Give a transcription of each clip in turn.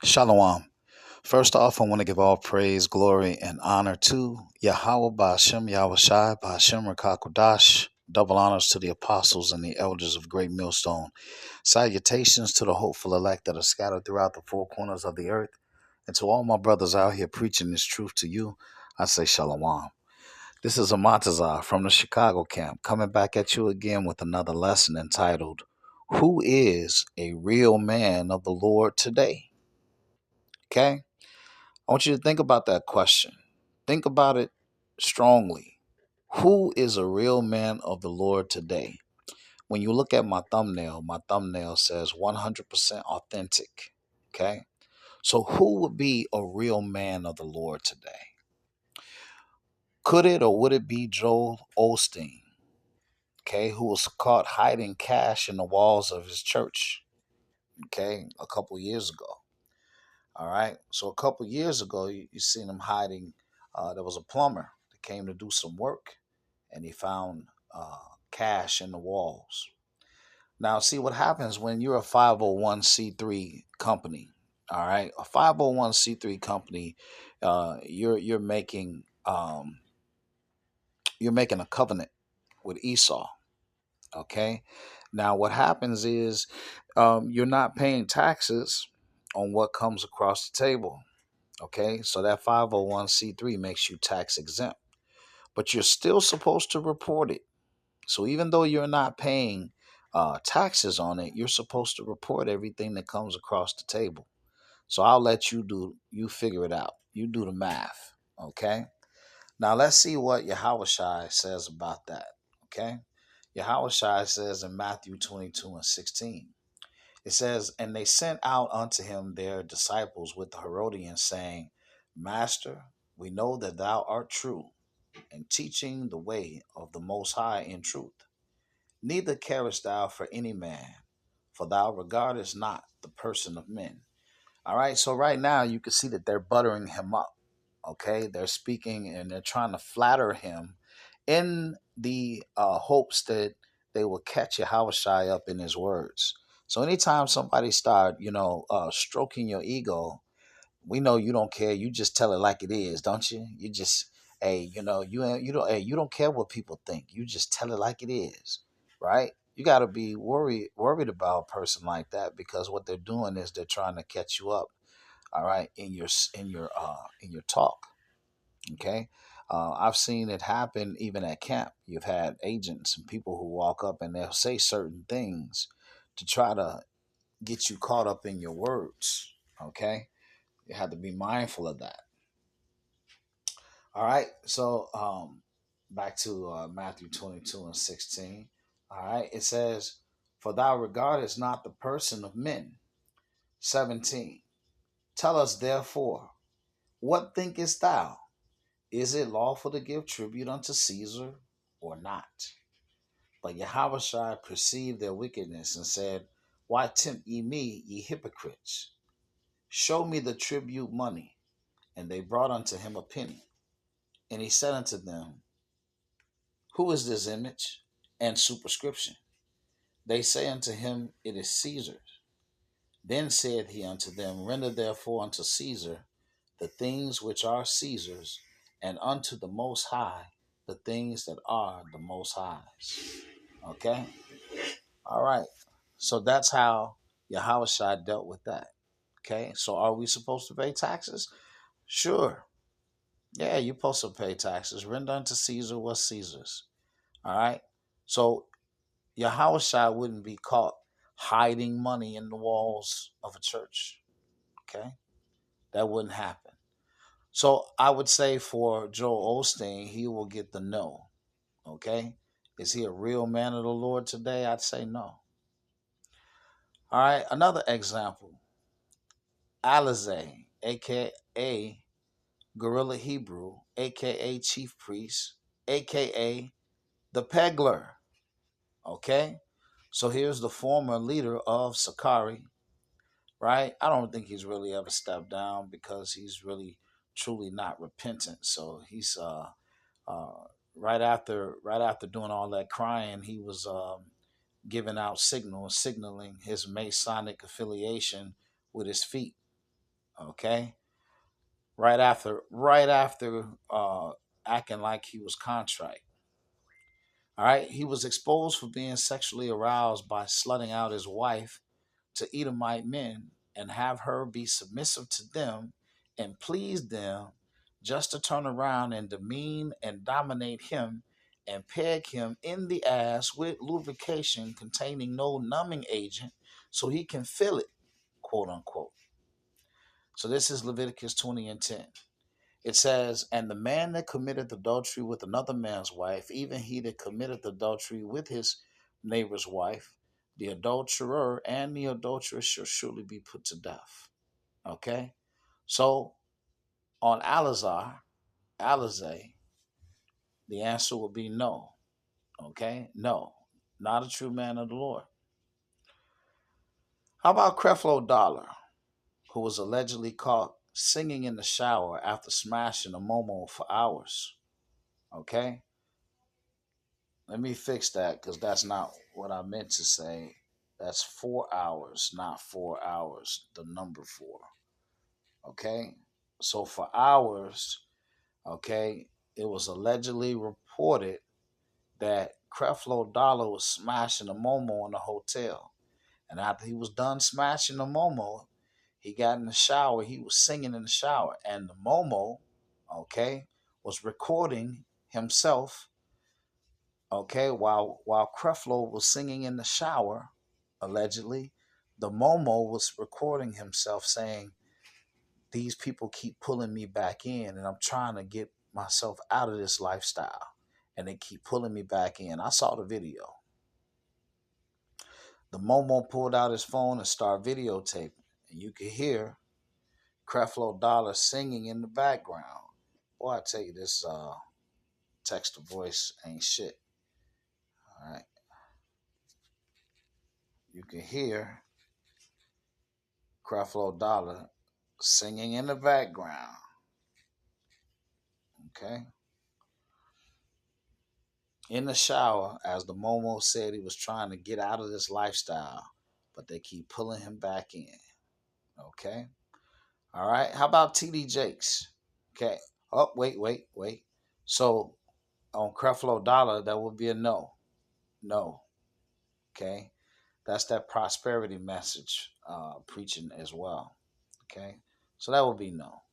Shalom. First off, I want to give all praise, glory, and honor to Yahweh Ba'ashem Yahushai Ba'ashem Rakakodash. Double honors to the apostles and the elders of Great Millstone. Salutations to the hopeful elect that are scattered throughout the four corners of the earth. And to all my brothers out here preaching this truth to you, I say Shalom. This is Amatazar from the Chicago camp coming back at you again with another lesson entitled, Who is a Real Man of the Lord Today? Okay? I want you to think about that question. Think about it strongly. Who is a real man of the Lord today? When you look at my thumbnail says 100% authentic. Okay? So, who would be a real man of the Lord today? Could it or would it be Joel Osteen, okay, who was caught hiding cash in the walls of his church, okay, a couple years ago? All right. So a couple years ago, you seen him hiding. There was a plumber that came to do some work, and he found cash in the walls. Now, see what happens when you're a 501c3 company. All right, a 501c3 company, you're making a covenant with Esau. Okay. Now, what happens is you're not paying taxes on what comes across the table. Okay, so that 501c3 makes you tax exempt, but you're still supposed to report it. So even though you're not paying taxes on it, you're supposed to report everything that comes across the table. So I'll let you figure it out. You do the math. Okay, now let's see what Yahushua says about that. Okay, Yahushua says in Matthew 22:16. It says, And they sent out unto him their disciples with the Herodians, saying, Master, we know that thou art true, and teaching the way of the Most High in truth. Neither carest thou for any man, for thou regardest not the person of men. All right, so right now you can see that they're buttering him up. Okay, they're speaking and they're trying to flatter him in the hopes that they will catch Yahushua up in his words. So anytime somebody start, stroking your ego, we know you don't care. You just tell it like it is, don't you? You just, hey, you don't care what people think. You just tell it like it is, right? You got to be worried about a person like that, because what they're doing is they're trying to catch you up. All right, in your talk. Okay. I've seen it happen even at camp. You've had agents and people who walk up and they'll say certain things to try to get you caught up in your words. Okay. You have to be mindful of that. All right. So back to Matthew 22:16. All right. It says, For thou regardest not the person of men. 17. Tell us therefore, what thinkest thou? Is it lawful to give tribute unto Caesar or not? But Yahushua perceived their wickedness and said, Why tempt ye me, ye hypocrites? Show me the tribute money. And they brought unto him a penny. And he said unto them, Who is this image and superscription? They say unto him, It is Caesar's. Then said he unto them, Render therefore unto Caesar the things which are Caesar's, and unto the Most High the things that are the Most High's. Okay? All right. So that's how Yahushua dealt with that. Okay? So are we supposed to pay taxes? Sure. Yeah, you're supposed to pay taxes. Render unto Caesar what's Caesar's. All right? So Yahushua wouldn't be caught hiding money in the walls of a church. Okay? That wouldn't happen. So I would say for Joel Osteen, he will get the no. Okay? Is he a real man of the Lord today? I'd say no. All right, another example. Alizé, aka Gorilla Hebrew, aka Chief Priest, aka the Pegler. Okay? So here's the former leader of Sakari, right? I don't think he's really ever stepped down because he's really truly not repentant. So he's uh, right after doing all that crying, he was giving out signaling his Masonic affiliation with his feet. Okay, right after acting like he was contrite. All right, he was exposed for being sexually aroused by slutting out his wife to Edomite men and have her be submissive to them and please them, just to turn around and demean and dominate him and peg him in the ass with lubrication containing no numbing agent so he can feel it, quote unquote. So this is Leviticus 20 and 10. It says, "And the man that committed adultery with another man's wife, even he that committed adultery with his neighbor's wife, the adulterer and the adulteress shall surely be put to death." Okay? So on Alizé, the answer will be no. Okay? No. Not a true man of the Lord. How about Creflo Dollar, who was allegedly caught singing in the shower after smashing a Momo for hours? Okay? Let me fix that because that's not what I meant to say. That's 4 hours, not 4 hours, the number four. Okay? So for hours, okay, it was allegedly reported that Creflo Dollar was smashing a Momo in the hotel. And after he was done smashing the Momo, he got in the shower. He was singing in the shower. And the Momo, okay, was recording himself, okay, while Creflo was singing in the shower, allegedly, the Momo was recording himself saying, "These people keep pulling me back in, and I'm trying to get myself out of this lifestyle, and they keep pulling me back in." I saw the video. The Momo pulled out his phone and started videotaping, and you could hear Creflo Dollar singing in the background. Boy, I tell you, this text to voice ain't shit. All right, you can hear Creflo Dollar singing in the background. Okay. In the shower, as the Momo said, he was trying to get out of this lifestyle, but they keep pulling him back in. Okay. All right. How about TD Jakes? Okay. Oh, wait. So on Creflo Dollar, that would be a no. No. Okay. That's that prosperity message preaching as well. Okay. So that would be no.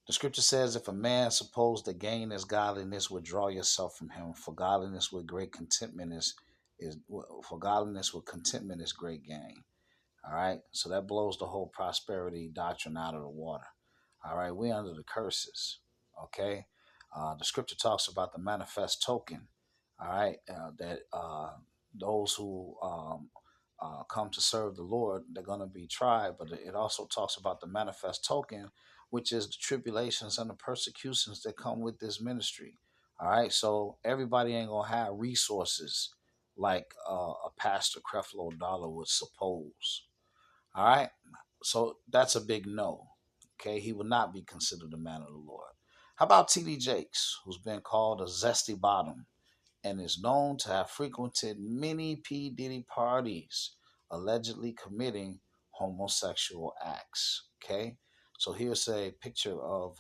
The scripture says, "If a man suppose to gain his godliness, withdraw yourself from him. For godliness with great contentment is for godliness with contentment is great gain." All right, so that blows the whole prosperity doctrine out of the water. All right, we're under the curses. Okay, the scripture talks about the manifest token. All right, that those who come to serve the Lord, they're going to be tried. But it also talks about the manifest token, which is the tribulations and the persecutions that come with this ministry. All right, so everybody ain't gonna have resources like a Pastor Creflo Dollar would suppose. All right, so that's a big no. Okay, he would not be considered a man of the Lord. How about T.D. Jakes, who's been called a zesty bottom and is known to have frequented many P. Diddy parties, allegedly committing homosexual acts. Okay, so here's a picture of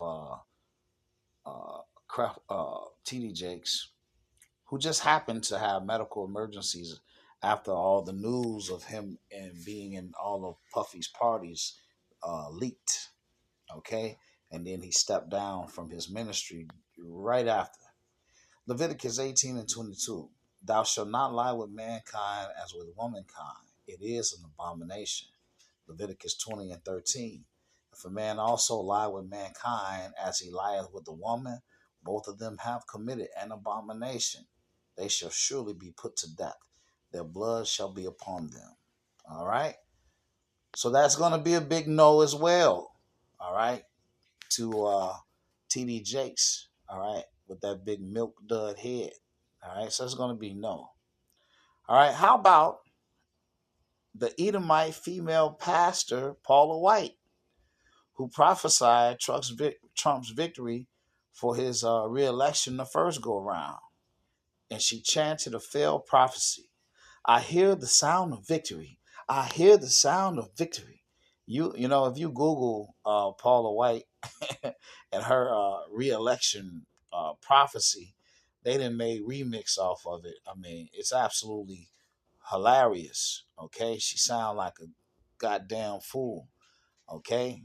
T.D. Jakes, who just happened to have medical emergencies after all the news of him and being in all of Puffy's parties leaked. Okay, and then he stepped down from his ministry right after. Leviticus 18 and 22. "Thou shalt not lie with mankind as with womankind. It is an abomination." Leviticus 20 and 13. "If a man also lie with mankind as he lieth with a woman, both of them have committed an abomination. They shall surely be put to death. Their blood shall be upon them." All right. So that's going to be a big no as well. All right. To TD Jakes. All right. With that big milk dud head. All right. So it's going to be no. All right. How about the Edomite female pastor, Paula White, who prophesied Trump's victory for his reelection the first go around? And she chanted a failed prophecy. "I hear the sound of victory. I hear the sound of victory. You know, if you Google Paula White and her re-election prophecy, they done made remix off of it. I mean, it's absolutely hilarious. Okay, she sound like a goddamn fool. Okay,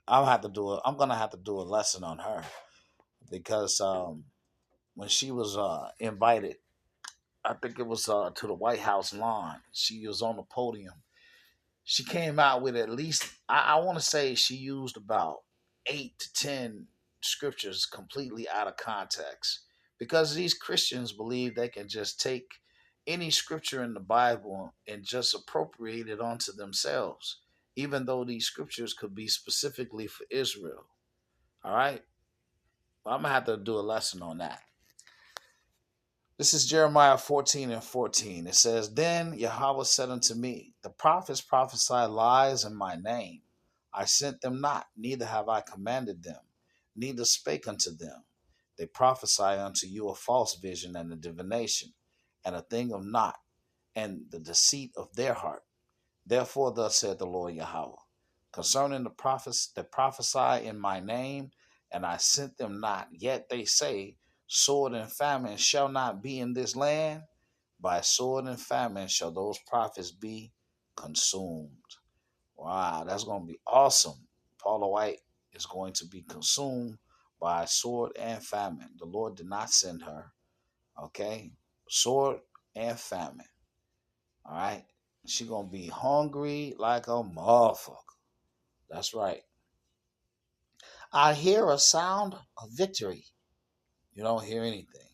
I'm gonna have to do a lesson on her because when she was invited, I think it was to the White House lawn. She was on the podium. She came out with at least I want to say she used about 8 to 10 scriptures completely out of context because these Christians believe they can just take any scripture in the Bible and just appropriate it onto themselves, even though these scriptures could be specifically for Israel. All right, well, I'm gonna have to do a lesson on that. This is Jeremiah 14:14. It says, Then Yahweh said unto me, The prophets prophesy lies in my name. I sent them not, neither have I commanded them, neither spake unto them. They prophesy unto you a false vision and a divination, and a thing of naught, and the deceit of their heart. Therefore, thus said the Lord Yahweh, concerning the prophets that prophesy in my name, and I sent them not, yet they say, Sword and famine shall not be in this land. By sword and famine shall those prophets be consumed. Wow, that's going to be awesome. Paula White is going to be consumed by sword and famine. The Lord did not send her. Okay? Sword and famine. All right? She going to be hungry like a motherfucker. That's right. I hear a sound of victory. You don't hear anything.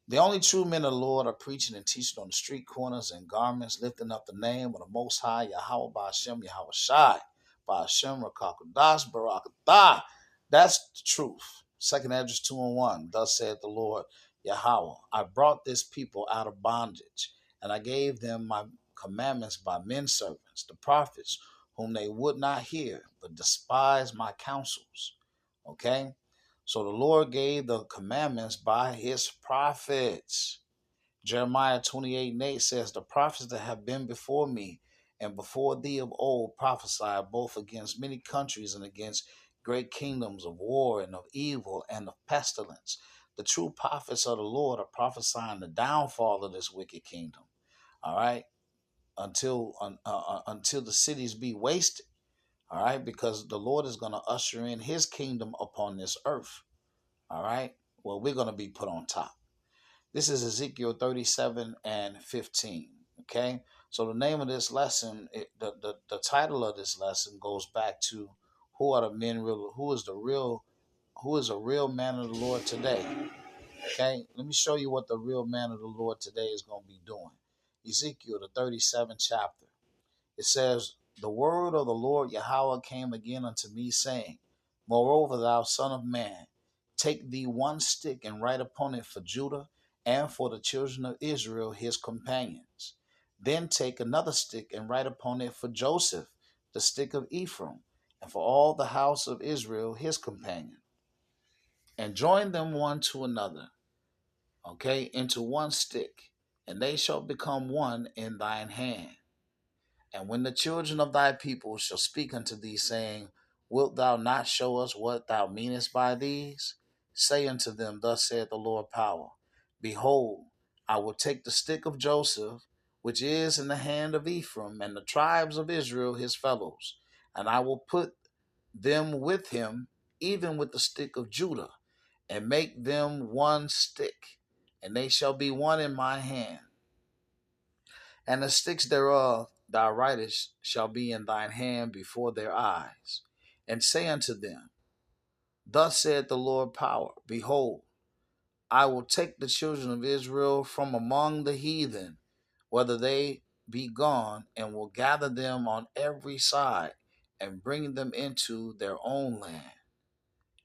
The only true men of the Lord are preaching and teaching on the street corners and garments, lifting up the name of the Most High, Yahweh Ba'ashem, Yahweh Shai, Ba'ashem, Rakakadash, Barakatah. That's the truth. Second Esdras 2:1. Thus saith the Lord Yahweh, I brought this people out of bondage, and I gave them my commandments by men servants, the prophets, whom they would not hear, but despised my counsels. Okay? So the Lord gave the commandments by his prophets. Jeremiah 28:8 says, The prophets that have been before me and before thee of old prophesied both against many countries and against great kingdoms of war and of evil and of pestilence. The true prophets of the Lord are prophesying the downfall of this wicked kingdom. All right, until the cities be wasted. All right, because the Lord is going to usher in his kingdom upon this earth. All right. Well, we're going to be put on top. This is Ezekiel 37:15. Okay. So the name of this lesson, the title of this lesson goes back to who are the men real, who is a real man of the Lord today. Okay. Let me show you what the real man of the Lord today is going to be doing. Ezekiel, the 37th chapter. It says, The word of the Lord Yahweh came again unto me, saying, Moreover, thou son of man, take thee one stick and write upon it for Judah and for the children of Israel his companions. Then take another stick and write upon it for Joseph, the stick of Ephraim, and for all the house of Israel his companion. And join them one to another, okay, into one stick, and they shall become one in thine hand. And when the children of thy people shall speak unto thee, saying, Wilt thou not show us what thou meanest by these? Say unto them, Thus saith the Lord Power, Behold, I will take the stick of Joseph, which is in the hand of Ephraim, and the tribes of Israel his fellows, and I will put them with him, even with the stick of Judah, and make them one stick, and they shall be one in my hand. And the sticks thereof thou writest shall be in thine hand before their eyes. And say unto them, Thus saith the Lord Power, Behold, I will take the children of Israel from among the heathen, whether they be gone, and will gather them on every side, and bring them into their own land.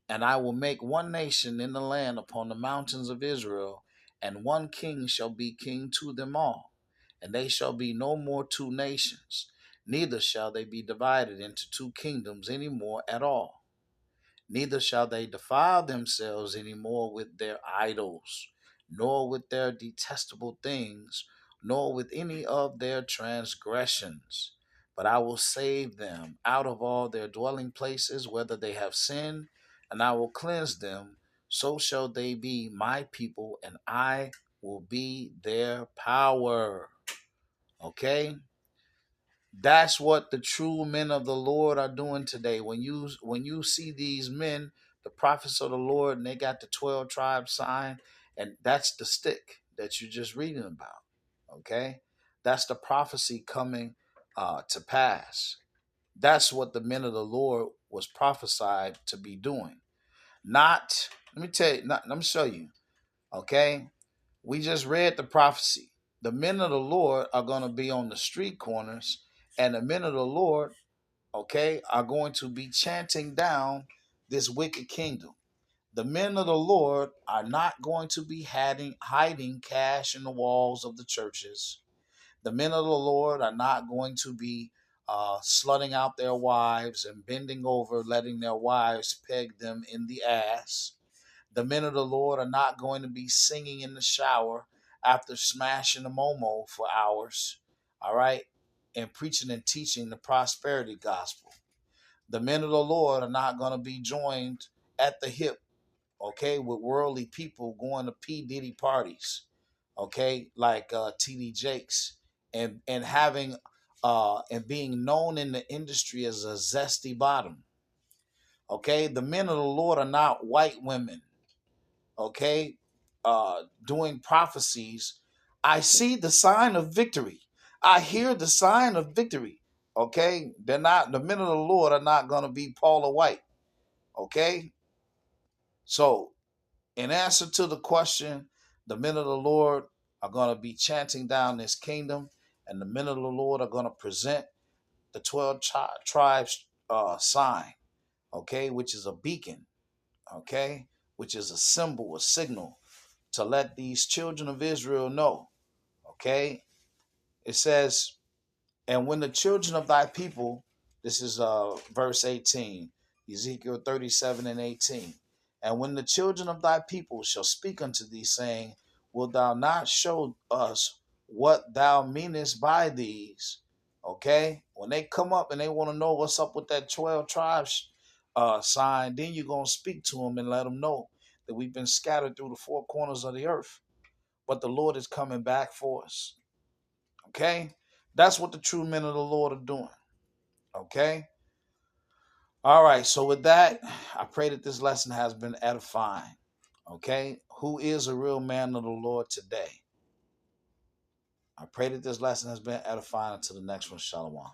And I will make one nation in the land upon the mountains of Israel, and one king shall be king to them all. And they shall be no more two nations, neither shall they be divided into two kingdoms any more at all. Neither shall they defile themselves any more with their idols, nor with their detestable things, nor with any of their transgressions. but I will save them out of all their dwelling places, whether they have sinned, and I will cleanse them. So shall they be my people, and I will be their power. Okay? That's what the true men of the Lord are doing today. When you see these men, the prophets of the Lord, and they got the 12 tribe sign, and that's the stick that you're just reading about. Okay? That's the prophecy coming to pass. That's what the men of the Lord was prophesied to be doing. Not, let me tell you, let me show you. Okay? We just read the prophecy. The men of the Lord are going to be on the street corners, and the men of the Lord, okay, are going to be chanting down this wicked kingdom. The men of the Lord are not going to be hiding cash in the walls of the churches. The men of the Lord are not going to be slutting out their wives and bending over, letting their wives peg them in the ass. The men of the Lord are not going to be singing in the shower after smashing the momo for hours, all right, and preaching and teaching the prosperity gospel. The men of the Lord are not going to be joined at the hip, okay, with worldly people going to P. Diddy parties, okay, like TD Jakes, and having and being known in the industry as a zesty bottom. Okay, the men of the Lord are not white women, okay, doing prophecies. I see the sign of victory. I hear the sign of victory. Okay, they're not, the men of the Lord are not going to be Paula White. Okay, so in answer to the question, the men of the Lord are going to be chanting down this kingdom, and the men of the Lord are going to present the 12 tribes sign, okay, which is a beacon, okay, which is a symbol, a signal to let these children of Israel know, okay? It says, and when the children of thy people, this is verse 18, Ezekiel 37 and 18. And when the children of thy people shall speak unto thee, saying, wilt thou not show us what thou meanest by these? Okay? When they come up and they want to know what's up with that 12 tribes sign, then you're going to speak to them and let them know that we've been scattered through the four corners of the earth, but the Lord is coming back for us. Okay? That's what the true men of the Lord are doing. Okay? All right. So with that, I pray that this lesson has been edifying. Okay? Who is a real man of the Lord today? I pray that this lesson has been edifying. Until the next one, Shalom.